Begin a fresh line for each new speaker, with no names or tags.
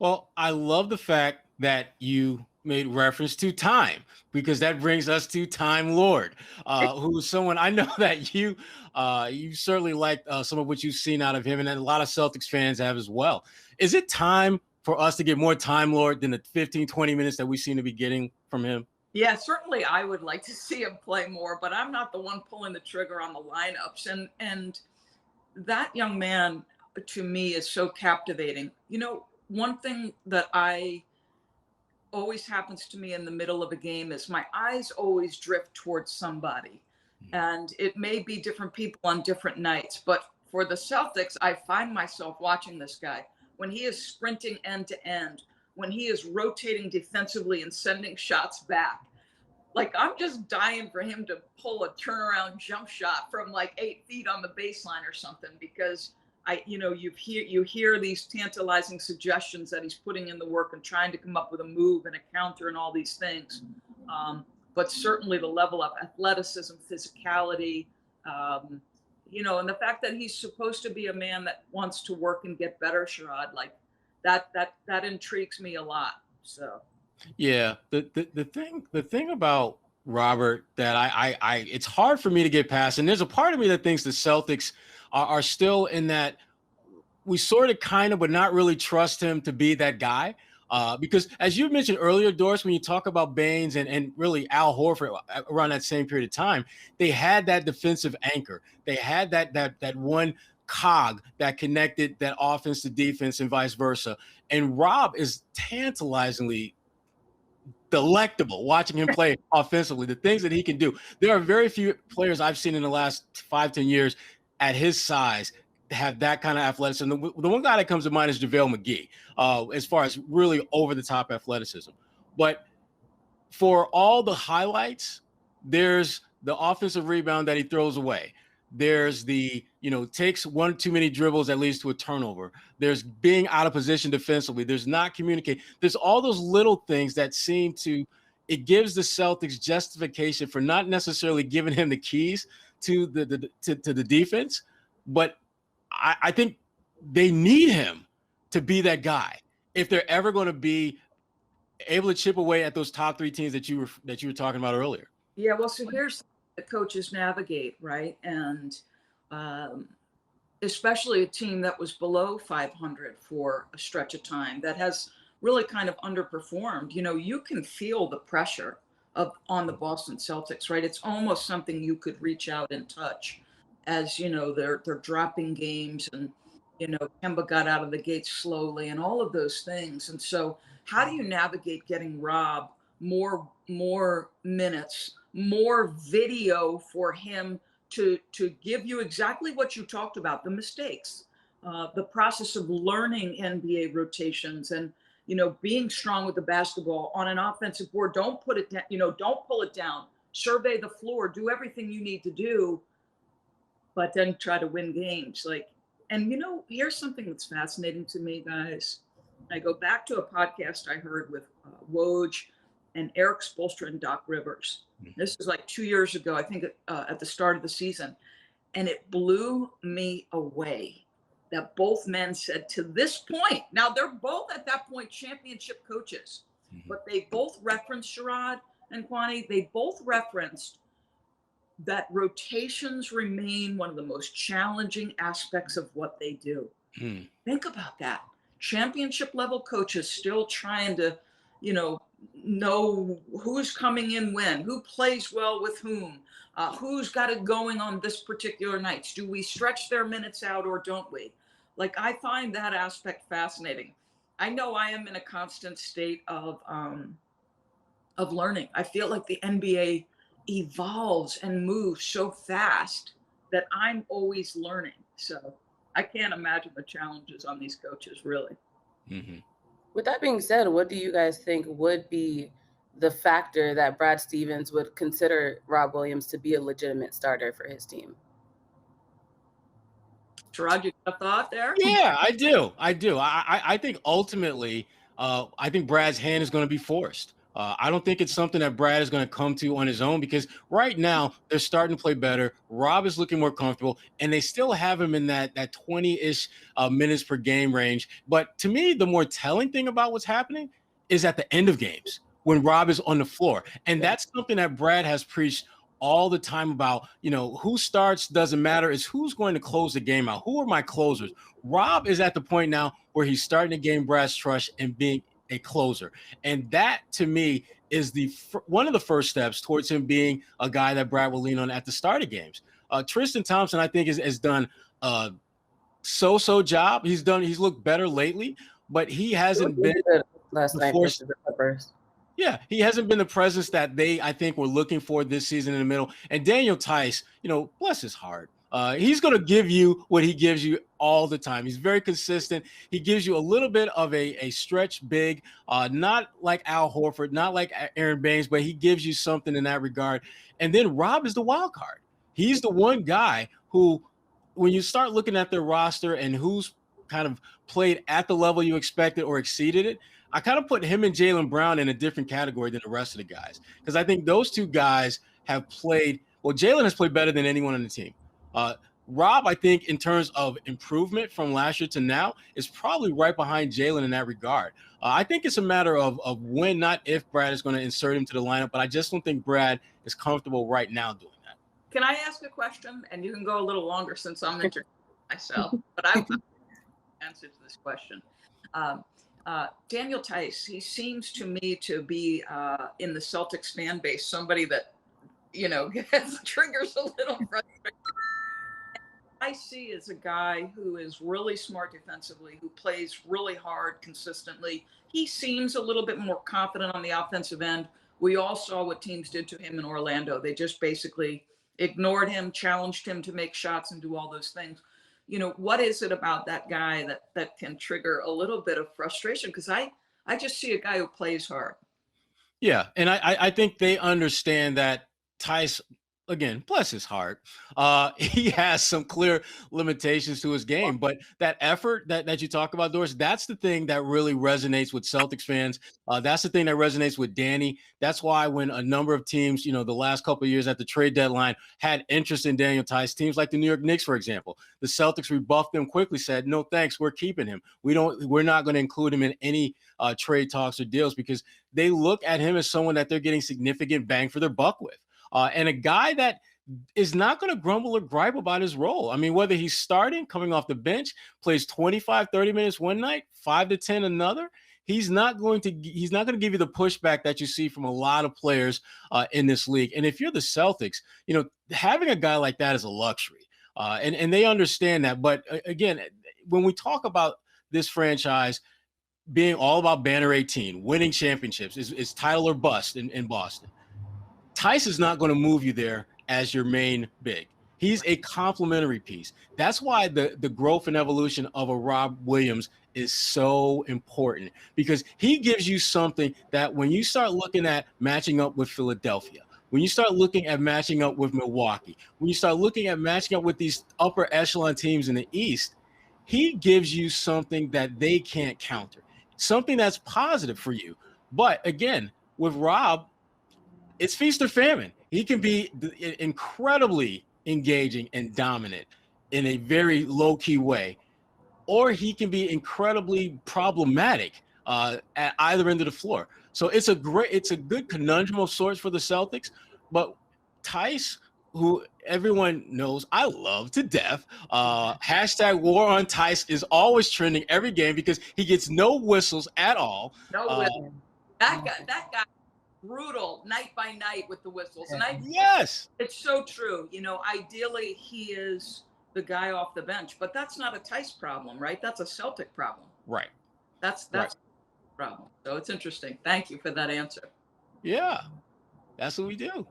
Well, I love the fact that you made reference to time, because that brings us to Timelord, who's someone I know that you certainly like some of what you've seen out of him, and a lot of Celtics fans have as well. Is it time for us to get more Timelord than the 15, 20 minutes that we seem to be getting from him?
Yeah, certainly I would like to see him play more, but I'm not the one pulling the trigger on the lineups. And that young man to me is so captivating. One thing that I always happens to me in the middle of a game is my eyes always drift towards somebody. And it may be different people on different nights, but for the Celtics, I find myself watching this guy when he is sprinting end to end, when he is rotating defensively and sending shots back. Like, I'm just dying for him to pull a turnaround jump shot from like 8 feet on the baseline or something, because you hear these tantalizing suggestions that he's putting in the work and trying to come up with a move and a counter and all these things. But certainly the level of athleticism, physicality, and the fact that he's supposed to be a man that wants to work and get better, Sherrod, like that intrigues me a lot. So.
Yeah, the thing about Robert that I it's hard for me to get past, and there's a part of me that thinks the Celtics are still in that we sort of kind of but not really trust him to be that guy. Because as you mentioned earlier, Doris, when you talk about Baines and really Al Horford around that same period of time, they had that defensive anchor. They had that one cog that connected that offense to defense and vice versa. And Rob is tantalizingly delectable watching him play offensively, the things that he can do. There are very few players I've seen in the last 5-10 years at his size have that kind of athleticism. The one guy that comes to mind is JaVale McGee, as far as really over-the-top athleticism. But for all the highlights, there's the offensive rebound that he throws away. There's the, takes one too many dribbles that leads to a turnover. There's being out of position defensively. There's not communicating. There's all those little things that seem to, it gives the Celtics justification for not necessarily giving him the keys to the defense, but I think they need him to be that guy if they're ever going to be able to chip away at those top three teams that you were talking about earlier.
Yeah, well, so here's the coaches navigate, right? And especially a team that was below 500 for a stretch of time that has really kind of underperformed. You can feel the pressure on the Boston Celtics, right? It's almost something you could reach out and touch, as they're dropping games, and Kemba got out of the gate slowly and all of those things. And so how do you navigate getting Rob more minutes, more video for him to give you exactly what you talked about, the mistakes, the process of learning NBA rotations, and being strong with the basketball on an offensive board. Don't put it down, don't pull it down, survey the floor, do everything you need to do, but then try to win games. And here's something that's fascinating to me, guys. I go back to a podcast I heard with Woj and Eric Spoelstra and Doc Rivers. This was like 2 years ago, I think, at the start of the season. And it blew me away that both men said, to this point, now they're both at that point championship coaches, but they both referenced, Sherrod and Kwani, they both referenced that rotations remain one of the most challenging aspects of what they do. Think about that. Championship level coaches still trying to, know who's coming in when, who plays well with whom, who's got it going on this particular night. Do we stretch their minutes out or don't we? I find that aspect fascinating. I know I am in a constant state of learning. I feel like the NBA evolves and moves so fast that I'm always learning. So I can't imagine the challenges on these coaches, really.
With that being said, what do you guys think would be the factor that Brad Stevens would consider Rob Williams to be a legitimate starter for his team?
Sherrod, you got a thought there?
Yeah, I do. I think ultimately, I think Brad's hand is going to be forced. I don't think it's something that Brad is going to come to on his own, because right now they're starting to play better. Rob is looking more comfortable, and they still have him in that 20-ish minutes per game range. But to me, the more telling thing about what's happening is at the end of games when Rob is on the floor. And that's something that Brad has preached all the time about, who starts doesn't matter. It's who's going to close the game out. Who are my closers? Rob is at the point now where he's starting to gain Brad's trust and being a closer. And that, to me, is one of the first steps towards him being a guy that Brad will lean on at the start of games. Tristan Thompson, I think, has done a so-so job. He's looked better lately, but he hasn't been
last night versus the Clippers.
Yeah, he hasn't been the presence that I think, were looking for this season in the middle. And Daniel Tice, bless his heart. He's going to give you what he gives you all the time. He's very consistent. He gives you a little bit of a stretch big, not like Al Horford, not like Aaron Baines, but he gives you something in that regard. And then Rob is the wild card. He's the one guy who, when you start looking at their roster and who's kind of played at the level you expected or exceeded it, I kind of put him and Jaylen Brown in a different category than the rest of the guys, because I think those two guys have played – well, Jaylen has played better than anyone on the team. Rob, I think, in terms of improvement from last year to now, is probably right behind Jaylen in that regard. I think it's a matter of when, not if, Brad is going to insert him to the lineup, but I just don't think Brad is comfortable right now doing that.
Can I ask a question? And you can go a little longer since I'm introducing myself, but I answer to this question. Daniel Tice, he seems to me to be in the Celtics fan base somebody that, triggers a little frustration. I see as a guy who is really smart defensively, who plays really hard consistently. He seems a little bit more confident on the offensive end. We all saw what teams did to him in Orlando. They just basically ignored him, challenged him to make shots and do all those things. What is it about that guy that can trigger a little bit of frustration? Because I just see a guy who plays hard.
Yeah, and I think they understand that Tice, again, bless his heart, he has some clear limitations to his game. But that effort that you talk about, Doris, that's the thing that really resonates with Celtics fans. That's the thing that resonates with Danny. That's why when a number of teams, the last couple of years at the trade deadline had interest in Daniel Tice, teams like the New York Knicks, for example, the Celtics rebuffed them quickly, said, no, thanks, we're keeping him. We're not going to include him in any trade talks or deals, because they look at him as someone that they're getting significant bang for their buck with. And a guy that is not going to grumble or gripe about his role. I mean, whether he's starting, coming off the bench, plays 25, 30 minutes one night, 5 to 10 another, he's not going to give you the pushback that you see from a lot of players in this league. And if you're the Celtics, having a guy like that is a luxury. And they understand that. But again, when we talk about this franchise being all about Banner 18, winning championships, is title or bust in Boston, Tice is not going to move you there as your main big. He's a complementary piece. That's why the growth and evolution of a Rob Williams is so important, because he gives you something that when you start looking at matching up with Philadelphia, when you start looking at matching up with Milwaukee, when you start looking at matching up with these upper echelon teams in the East, he gives you something that they can't counter, something that's positive for you. But again, with Rob, it's feast or famine. He can be incredibly engaging and dominant in a very low-key way, or he can be incredibly problematic at either end of the floor. So it's a good conundrum of sorts for the Celtics. But Tice, who everyone knows I love to death, hashtag war on Tice is always trending every game because he gets no whistles at all.
No whistles. That guy. Brutal night by night with the whistles. And
yes,
it's so true. Ideally he is the guy off the bench, but that's not a Tice problem, right? That's a Celtic problem.
Right.
That's right. A problem. So it's interesting. Thank you for that answer.
Yeah, that's what we do.